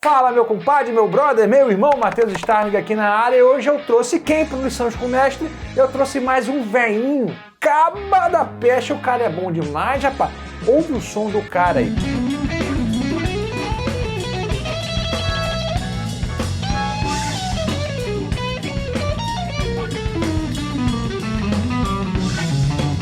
Fala, meu compadre, meu brother, meu irmão, Matheus Starling aqui na área, e hoje eu trouxe quem para Lições com o Mestre? Eu trouxe mais um veinho, caba da peste, o cara é bom demais, rapaz. Ouve o som do cara aí.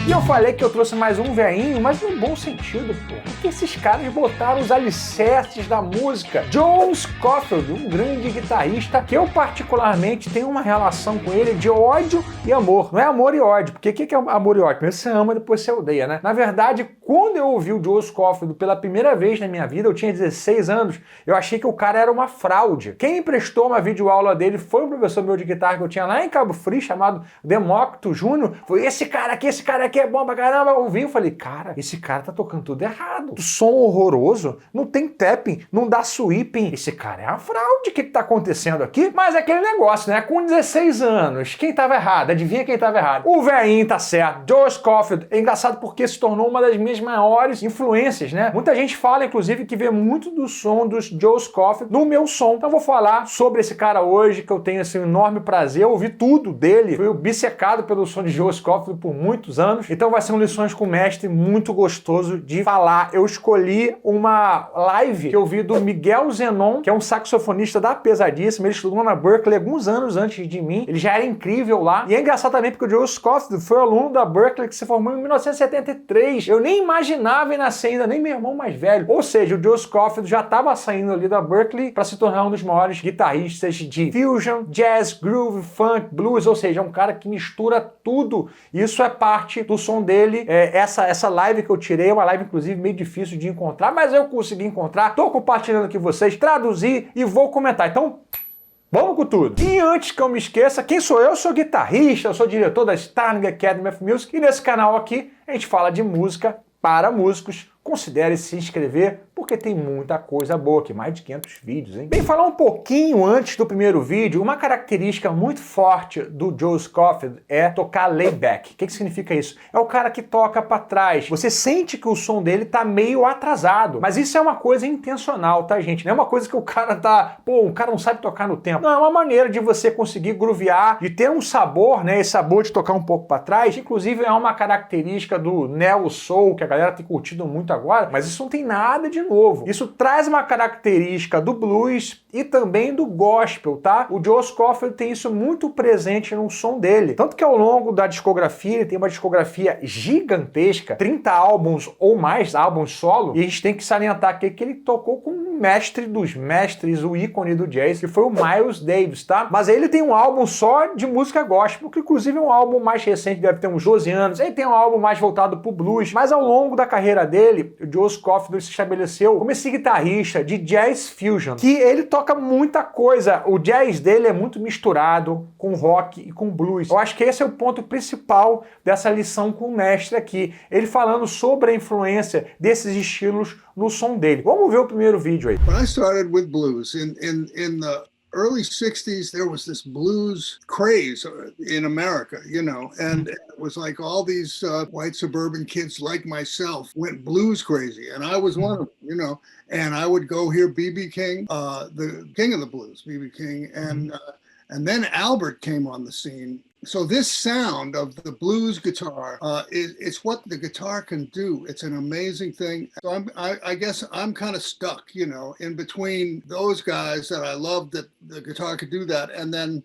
E eu falei que eu trouxe mais um veinho, mas no bom sentido, pô. Porque esses caras botaram os alicerces da música. Joe Scofield, um grande guitarrista, que eu particularmente tenho uma relação com ele de ódio e amor. Não é amor e ódio, porque o que é amor e ódio? Primeiro você ama, depois você odeia, né? Na verdade, quando eu ouvi o Joe Scofield pela primeira vez na minha vida, eu tinha 16 anos, eu achei que o cara era uma fraude. Quem emprestou uma videoaula dele foi um professor meu de guitarra que eu tinha lá em Cabo Frio, chamado Demócrito Júnior. Foi esse cara aqui é bom pra caramba. Eu ouvi e falei, cara, esse cara tá tocando tudo errado. Som horroroso, não tem tapping, não dá sweeping. Esse cara é uma fraude, o que tá acontecendo aqui? Mas é aquele negócio, né? Com 16 anos, quem tava errado? Adivinha quem tava errado? O velhinho tá certo, Joe Scofield. É engraçado porque se tornou uma das minhas maiores influências, né? Muita gente fala, inclusive, que vê muito do som dos Joe Scofield no meu som. Então eu vou falar sobre esse cara hoje, que eu tenho esse enorme prazer. Eu ouvi tudo dele, fui obcecado pelo som de Joe Scofield por muitos anos. Então vai ser um Lições com o Mestre muito gostoso de falar. Eu escolhi uma live que eu vi do Miguel Zenon, que é um saxofonista da Pesadíssima. Ele estudou na Berklee alguns anos antes de mim. Ele já era incrível lá. E é engraçado também porque o Joe Scofield foi aluno da Berklee que se formou em 1973. Eu nem imaginava ir nascer ainda, nem meu irmão mais velho. Ou seja, o Joe Scofield já estava saindo ali da Berklee para se tornar um dos maiores guitarristas de fusion, jazz, groove, funk, blues. Ou seja, é um cara que mistura tudo. Isso é parte do som dele. Essa live que eu tirei é uma live, inclusive, meio difícil de encontrar, mas eu consegui encontrar. Tô compartilhando aqui com vocês, traduzi e vou comentar. Então, vamos com tudo. E antes que eu me esqueça, quem sou eu? Eu sou guitarrista, eu sou diretor da Starling Academy of Music e nesse canal aqui a gente fala de música para músicos. Considere se inscrever, porque tem muita coisa boa aqui, mais de 500 vídeos, hein? Bem, falar um pouquinho antes do primeiro vídeo, uma característica muito forte do Joe Scofield é tocar layback. O que significa isso? É o cara que toca para trás. Você sente que o som dele tá meio atrasado, mas isso é uma coisa intencional, tá, gente? Não é uma coisa que o cara tá, o cara não sabe tocar no tempo. Não, é uma maneira de você conseguir groovear, de ter um sabor, né? Esse sabor de tocar um pouco para trás, inclusive é uma característica do neo soul, que a galera tem curtido muito agora, mas isso não tem nada de novo. Isso traz uma característica do blues e também do gospel, tá? O Joe Scofield tem isso muito presente no som dele. Tanto que ao longo da discografia, ele tem uma discografia gigantesca, 30 álbuns ou mais, álbuns solo, e a gente tem que salientar aqui que ele tocou com o mestre dos mestres, o ícone do jazz, que foi o Miles Davis, tá? Mas ele tem um álbum só de música gospel, que inclusive é um álbum mais recente, deve ter uns 12 anos. Ele tem um álbum mais voltado pro blues, mas ao longo da carreira dele, o Joe Scofield se estabeleceu como esse guitarrista de jazz fusion, que ele toca muita coisa. O jazz dele é muito misturado com rock e com blues. Eu acho que esse é o ponto principal dessa lição com o mestre aqui. Ele falando sobre a influência desses estilos no som dele. Vamos ver o primeiro vídeo aí. When I started with blues in the early 60s, there was this blues craze in America, you know, and it was like all these white suburban kids like myself went blues crazy, and I was one of them, you know, and I would go hear B.B. King, the king of the blues, B.B. King, and then Albert came on the scene. So this sound of the blues guitar, it's what the guitar can do. It's an amazing thing. So I guess I'm kind of stuck, you know, in between those guys that I love that the guitar could do that, and then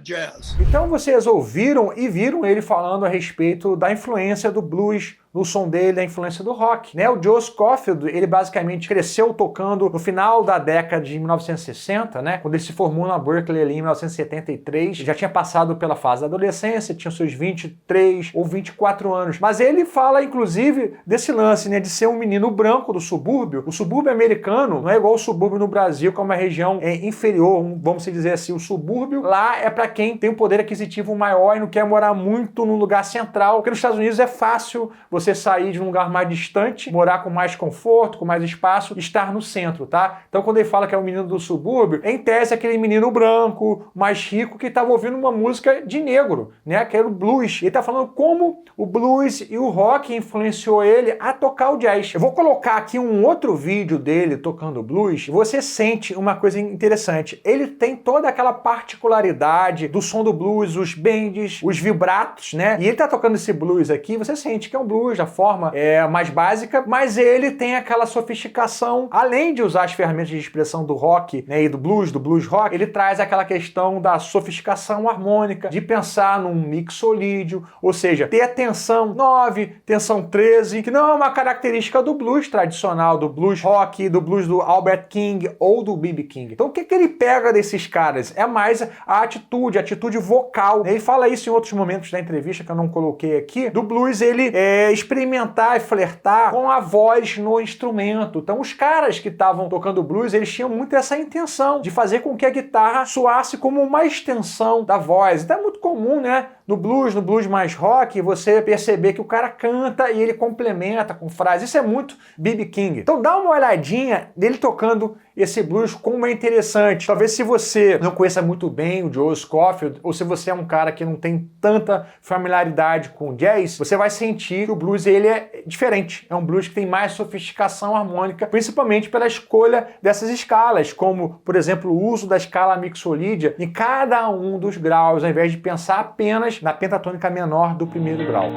jazz. Então vocês ouviram e viram ele falando a respeito da influência do blues no som dele, a influência do rock, né? O Joe Scofield, ele basicamente cresceu tocando no final da década de 1960, né? Quando ele se formou na Berklee ali em 1973, já tinha passado pela fase da adolescência, tinha seus 23 ou 24 anos. Mas ele fala, inclusive, desse lance, né? De ser um menino branco do subúrbio. O subúrbio americano não é igual o subúrbio no Brasil, que é uma região inferior, vamos dizer assim. O subúrbio lá é para quem tem um poder aquisitivo maior e não quer morar muito num lugar central, porque nos Estados Unidos é fácil você sair de um lugar mais distante, morar com mais conforto, com mais espaço, estar no centro, tá? Então quando ele fala que é um menino do subúrbio, em tese é aquele menino branco, mais rico, que estava ouvindo uma música de negro, né? Que era o blues. Ele tá falando como o blues e o rock influenciou ele a tocar o jazz. Eu vou colocar aqui um outro vídeo dele tocando blues, e você sente uma coisa interessante. Ele tem toda aquela particularidade do som do blues, os bends, os vibratos, né? E ele tá tocando esse blues aqui, você sente que é um blues da forma mais básica, mas ele tem aquela sofisticação, além de usar as ferramentas de expressão do rock, né, e do blues rock, ele traz aquela questão da sofisticação harmônica, de pensar num mixolídio, ou seja, ter a tensão 9, tensão 13, que não é uma característica do blues tradicional, do blues rock, do blues do Albert King ou do B.B. King. Então o que ele pega desses caras? É mais a atitude vocal. Ele fala isso em outros momentos da entrevista que eu não coloquei aqui, do blues ele experimentar e flertar com a voz no instrumento. Então os caras que estavam tocando blues, eles tinham muito essa intenção de fazer com que a guitarra soasse como uma extensão da voz. Então é muito comum, né, no blues mais rock, você perceber que o cara canta e ele complementa com frases. Isso é muito B.B. King. Então dá uma olhadinha dele tocando esse blues, como é interessante. Talvez se você não conheça muito bem o Joe Scofield, ou se você é um cara que não tem tanta familiaridade com jazz, você vai sentir que o blues ele é diferente. É um blues que tem mais sofisticação harmônica, principalmente pela escolha dessas escalas, como, por exemplo, o uso da escala mixolídia em cada um dos graus, ao invés de pensar apenas na pentatônica menor do primeiro grau.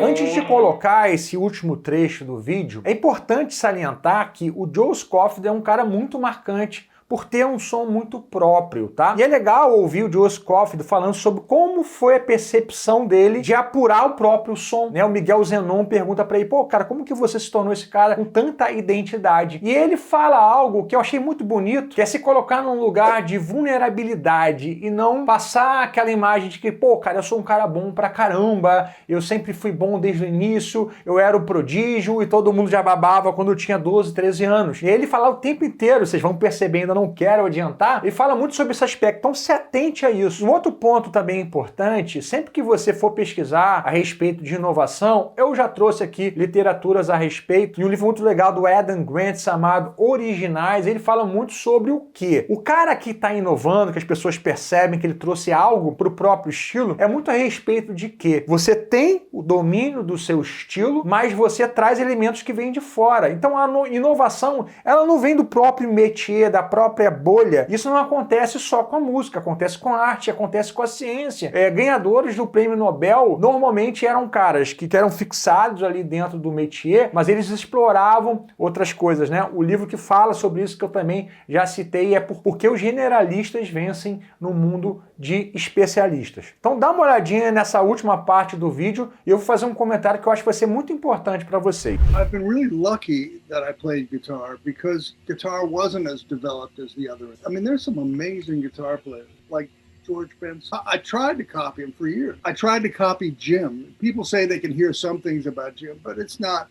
Antes de colocar esse último trecho do vídeo, é importante salientar que o Joe Scofield é um cara muito marcante por ter um som muito próprio, tá? E é legal ouvir o Joe Scofield falando sobre como foi a percepção dele de apurar o próprio som, né? O Miguel Zenon pergunta pra ele, pô, cara, como que você se tornou esse cara com tanta identidade? E ele fala algo que eu achei muito bonito, que é se colocar num lugar de vulnerabilidade e não passar aquela imagem de que, pô, cara, eu sou um cara bom pra caramba, eu sempre fui bom desde o início, eu era o prodígio e todo mundo já babava quando eu tinha 12, 13 anos. E ele fala o tempo inteiro, vocês vão percebendo, não quero adiantar, ele fala muito sobre esse aspecto, então se atente a isso. Um outro ponto também importante, sempre que você for pesquisar a respeito de inovação, eu já trouxe aqui literaturas a respeito, e um livro muito legal do Adam Grant chamado Originais, ele fala muito sobre o quê? O cara que está inovando, que as pessoas percebem que ele trouxe algo para o próprio estilo, é muito a respeito de quê? Você tem o domínio do seu estilo, mas você traz elementos que vêm de fora. Então a inovação, ela não vem do próprio métier, da própria bolha. Isso não acontece só com a música, acontece com a arte, acontece com a ciência. Ganhadores do prêmio Nobel normalmente eram caras que eram fixados ali dentro do métier, mas eles exploravam outras coisas, né? O livro que fala sobre isso, que eu também já citei, é porque os generalistas vencem no mundo de especialistas. Então dá uma olhadinha nessa última parte do vídeo e eu vou fazer um comentário que eu acho que vai ser muito importante para vocês. I've been really lucky that I played guitar because guitar wasn't as developed as the other. I mean, there's some amazing guitar players like George Benson. I tried to copy him for years. I tried to copy Jim. People say they can hear some things about Jim, but it's not,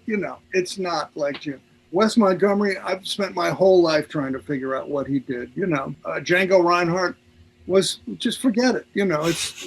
it's not like Jim. Wes Montgomery, I've spent my whole life trying to figure out what he did. Django Reinhardt was just forget it. It's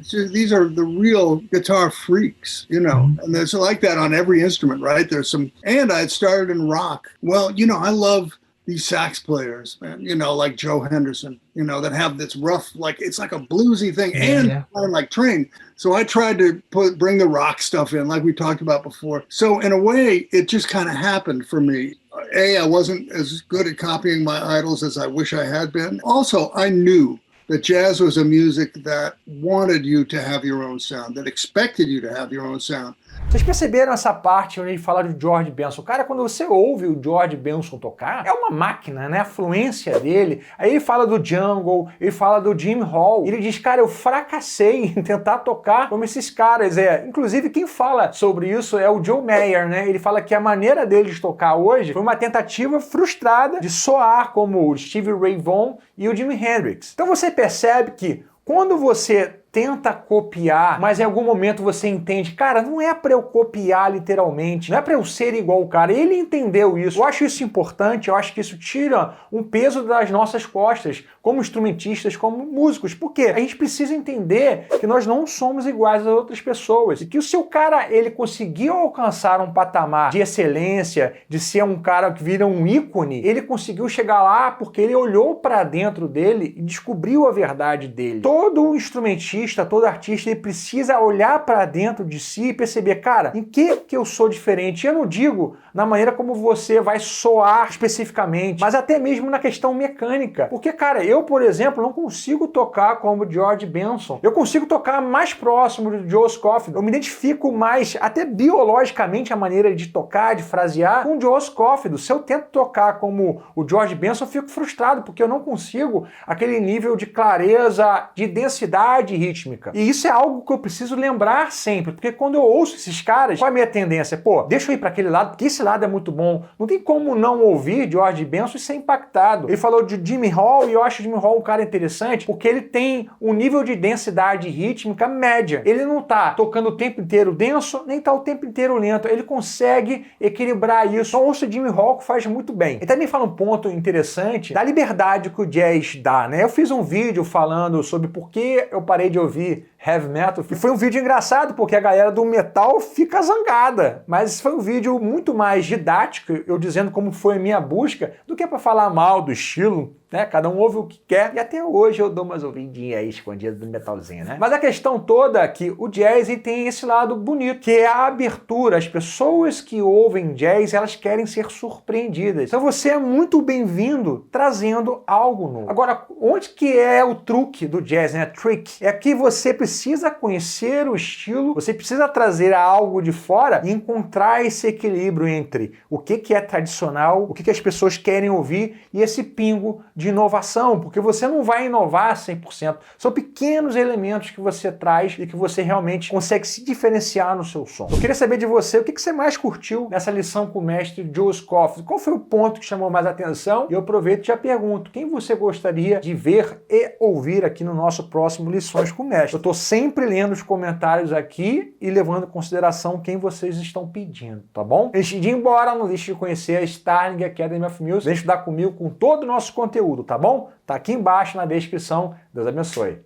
just, these are the real guitar freaks, and there's like that on every instrument, right? There's some, and I had started in rock. Well, I love these sax players, man, like Joe Henderson, that have this rough, like, it's like a bluesy thing and like train. So I tried to bring the rock stuff in, like we talked about before. So in a way, it just kind of happened for me. I wasn't as good at copying my idols as I wish I had been. Also, I knew that jazz was a music that wanted you to have your own sound, that expected you to have your own sound. Vocês perceberam essa parte onde ele fala de George Benson? Cara, quando você ouve o George Benson tocar, é uma máquina, né? A fluência dele. Aí ele fala do Jungle, ele fala do Jim Hall. Ele diz, cara, eu fracassei em tentar tocar como esses caras. Inclusive, quem fala sobre isso é o Joe Mayer, né? Ele fala que a maneira deles tocar hoje foi uma tentativa frustrada de soar como o Stevie Ray Vaughan e o Jimi Hendrix. Então você percebe que quando você tenta copiar, mas em algum momento você entende, cara, não é pra eu copiar literalmente, não é pra eu ser igual o cara. Ele entendeu isso. Eu acho isso importante, eu acho que isso tira um peso das nossas costas, como instrumentistas, como músicos, porque a gente precisa entender que nós não somos iguais às outras pessoas, e que o seu cara, ele conseguiu alcançar um patamar de excelência, de ser um cara que vira um ícone, ele conseguiu chegar lá porque ele olhou pra dentro dele e descobriu a verdade dele. Todo instrumentista, todo artista, ele precisa olhar para dentro de si e perceber, cara, em que eu sou diferente? Eu não digo na maneira como você vai soar especificamente, mas até mesmo na questão mecânica. Porque, cara, eu, por exemplo, não consigo tocar como George Benson. Eu consigo tocar mais próximo do Joe Scofield. Eu me identifico mais, até biologicamente, a maneira de tocar, de frasear, com o Joe Scofield. Se eu tento tocar como o George Benson, eu fico frustrado, porque eu não consigo aquele nível de clareza, de densidade rítmica. E isso é algo que eu preciso lembrar sempre, porque quando eu ouço esses caras, qual é a minha tendência? Pô, deixa eu ir para aquele lado, porque esse lado é muito bom. Não tem como não ouvir George Benson e ser impactado. Ele falou de Jimmy Hall, e eu acho o Jimmy Hall um cara interessante, porque ele tem um nível de densidade rítmica média. Ele não tá tocando o tempo inteiro denso, nem tá o tempo inteiro lento. Ele consegue equilibrar isso. Então ouço o Jimmy Hall, que faz muito bem. Ele também fala um ponto interessante da liberdade que o jazz dá, né? Eu fiz um vídeo falando sobre por que eu parei de ouvir heavy metal, e foi um vídeo engraçado, porque a galera do metal fica zangada, mas foi um vídeo muito mais didático, eu dizendo como foi a minha busca, do que para falar mal do estilo, né? Cada um ouve o que quer, e até hoje eu dou umas ouvidinhas aí escondidas do metalzinho, né? Mas a questão toda é que o jazz tem esse lado bonito, que é a abertura. As pessoas que ouvem jazz, elas querem ser surpreendidas. Então você é muito bem-vindo trazendo algo novo. Agora, onde que é o truque do jazz, né? Trick. É que você precisa conhecer o estilo, você precisa trazer algo de fora e encontrar esse equilíbrio entre o que é tradicional, o que as pessoas querem ouvir e esse pingo de inovação, porque você não vai inovar 100%. São pequenos elementos que você traz e que você realmente consegue se diferenciar no seu som. Eu queria saber de você, o que você mais curtiu nessa lição com o mestre Joe Scofield? Qual foi o ponto que chamou mais atenção? E eu aproveito e já pergunto, quem você gostaria de ver e ouvir aqui no nosso próximo Lições com o Mestre? Eu estou sempre lendo os comentários aqui e levando em consideração quem vocês estão pedindo, tá bom? Antes de ir embora, não deixe de conhecer a Starling Academy of Music. Vem estudar comigo com todo o nosso conteúdo, tá bom? Tá aqui embaixo na descrição. Deus abençoe.